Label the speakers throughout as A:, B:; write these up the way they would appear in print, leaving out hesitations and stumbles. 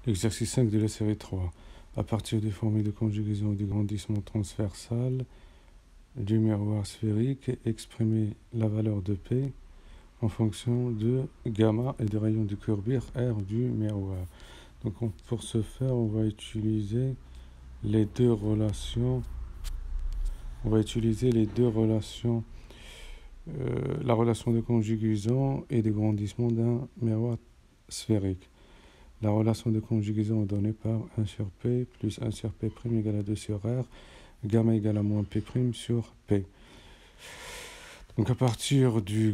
A: L'exercice 5 de la série 3. À partir des formules de conjugaison et de grandissement transversal du miroir sphérique, exprimer la valeur de P en fonction de gamma et des rayons de courbure R du miroir. Donc pour ce faire, on va utiliser les deux relations. La relation de conjugaison et de grandissement d'un miroir sphérique. La relation de conjugaison est donnée par 1 sur P plus 1 sur P' égale à 2 sur R, gamma égale à moins P' sur P. Donc à partir du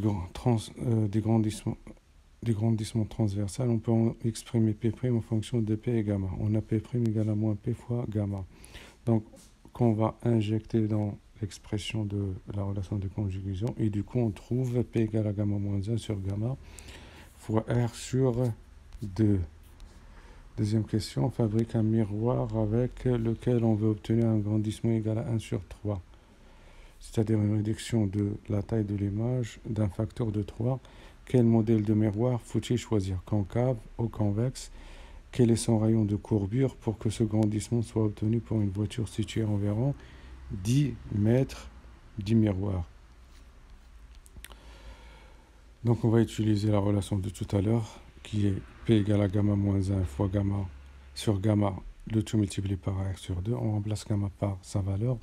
A: grandissement transversal, on peut exprimer P' en fonction de P et gamma. On a P' égale à moins P fois gamma. Donc qu'on va injecter dans l'expression de la relation de conjugaison, et du coup on trouve P égale à gamma moins 1 sur gamma fois R sur 2. Deuxième question, on fabrique un miroir avec lequel on veut obtenir un grandissement égal à 1 sur 3, c'est-à-dire une réduction de la taille de l'image d'un facteur de 3. Quel modèle de miroir faut-il choisir, concave ou convexe? Quel est son rayon de courbure pour que ce grandissement soit obtenu pour une voiture située à environ 10 mètres du miroir? Donc on va utiliser la relation de tout à l'heure qui est P égale à gamma moins 1 fois gamma sur gamma, le tout multiplié par R sur 2. On remplace gamma par sa valeur.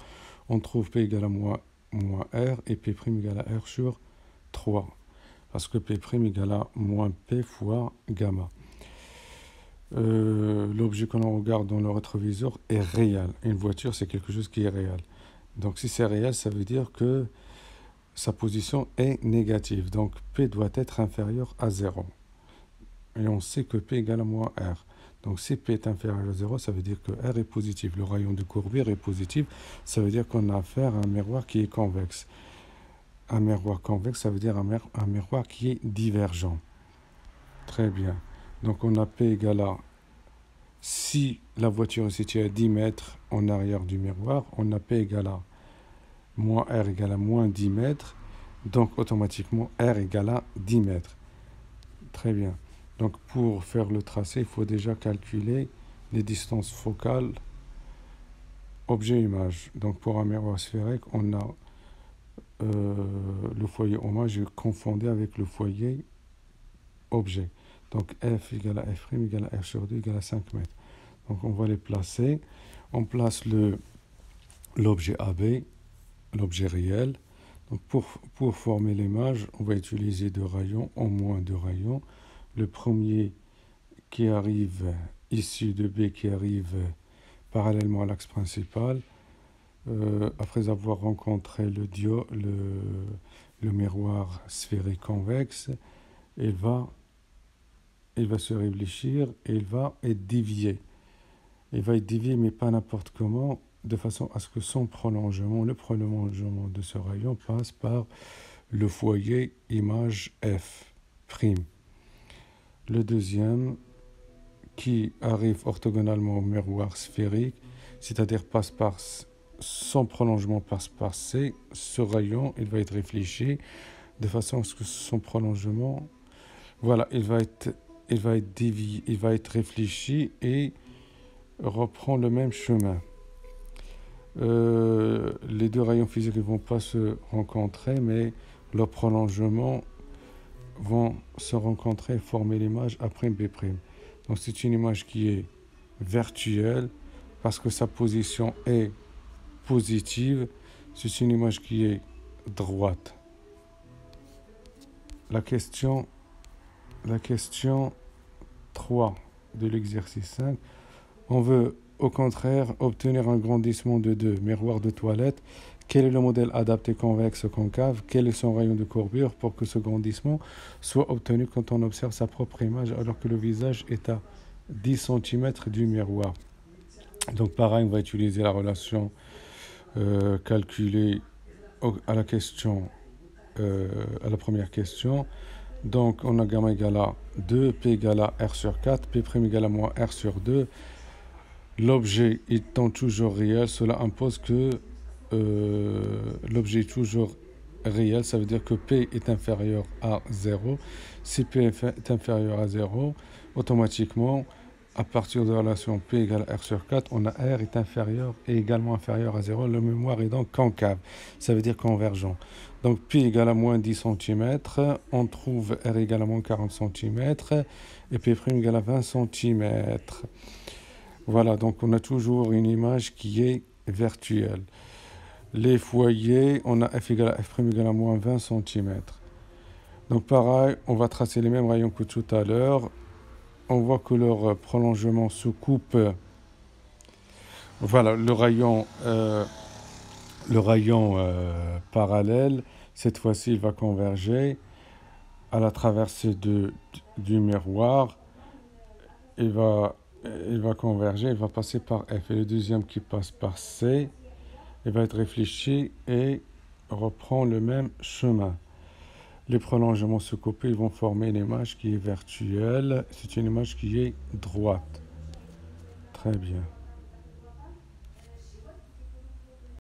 A: On trouve P égale à moins R et P' égale à R sur 3. Parce que P' égale à moins P fois gamma. L'objet que l'on regarde dans le rétroviseur est réel. Une voiture, c'est quelque chose qui est réel. Donc si c'est réel, ça veut dire que sa position est négative. Donc P doit être inférieur à 0. Et on sait que P égale à moins R. Donc si P est inférieur à 0, ça veut dire que R est positif. Le rayon de courbure est positif. Ça veut dire qu'on a affaire à un miroir qui est convexe. Un miroir convexe, ça veut dire un miroir qui est divergent. Très bien. Donc on a P égale à, si la voiture est située à 10 mètres en arrière du miroir, on a P égale à moins R égale à moins 10 mètres. Donc automatiquement R égale à 10 mètres. Très bien. Donc pour faire le tracé, il faut déjà calculer les distances focales objet-image. Donc pour un miroir sphérique, on a le foyer OMA, je confondais avec le foyer objet. Donc F égale à F' égale à R sur 2 égale à 5 mètres. Donc on va les placer. On place l'objet AB, l'objet réel. Donc pour former l'image, on va utiliser deux rayons, au moins deux rayons. Le premier qui arrive issu de B, qui arrive parallèlement à l'axe principal, après avoir rencontré le miroir sphérique convexe, il va se réfléchir et il va être dévié. Il va être dévié, mais pas n'importe comment, de façon à ce que le prolongement de ce rayon passe par le foyer image F'. Le deuxième, qui arrive orthogonalement au miroir sphérique, c'est-à-dire son prolongement passe par C, ce rayon, il va être réfléchi de façon à ce que son prolongement, voilà, il va être dévié, il va être réfléchi et reprend le même chemin. Les deux rayons physiques ne vont pas se rencontrer, mais leurs prolongements vont se rencontrer et former l'image A'B'. Donc c'est une image qui est virtuelle parce que sa position est positive. C'est une image qui est droite. La question 3 de l'exercice 5. On veut au contraire obtenir un grandissement de 2 miroirs de toilette. Quel est le modèle adapté convexe ou concave? Quel est son rayon de courbure pour que ce grandissement soit obtenu quand on observe sa propre image alors que le visage est à 10 cm du miroir? Donc pareil, on va utiliser la relation calculée à la première question. Donc on a gamma égale à 2, P égale à R sur 4, P' égale à moins R sur 2. L'objet étant toujours réel, cela impose que l'objet est toujours réel. Ça veut dire que P est inférieur à 0. Si P est inférieur à 0, automatiquement, à partir de la relation P égale R sur 4, on a R est inférieur et également inférieur à 0. Le mémoire est donc concave, ça veut dire convergent. Donc P égale à moins 10 cm, on trouve R égale à moins 40 cm et P' égale à 20 cm. Voilà, donc on a toujours une image qui est virtuelle. Les foyers, on a F égale à F' égale à moins 20 cm. Donc pareil, on va tracer les mêmes rayons que tout à l'heure. On voit que leur prolongement se coupe. Voilà, le rayon parallèle, cette fois-ci, il va converger à la traversée du miroir. Il va, il va converger, il va passer par F. Et le deuxième qui passe par C, il va être réfléchi et reprend le même chemin. Les prolongements se coupent, ils vont former une image qui est virtuelle. C'est une image qui est droite. Très bien.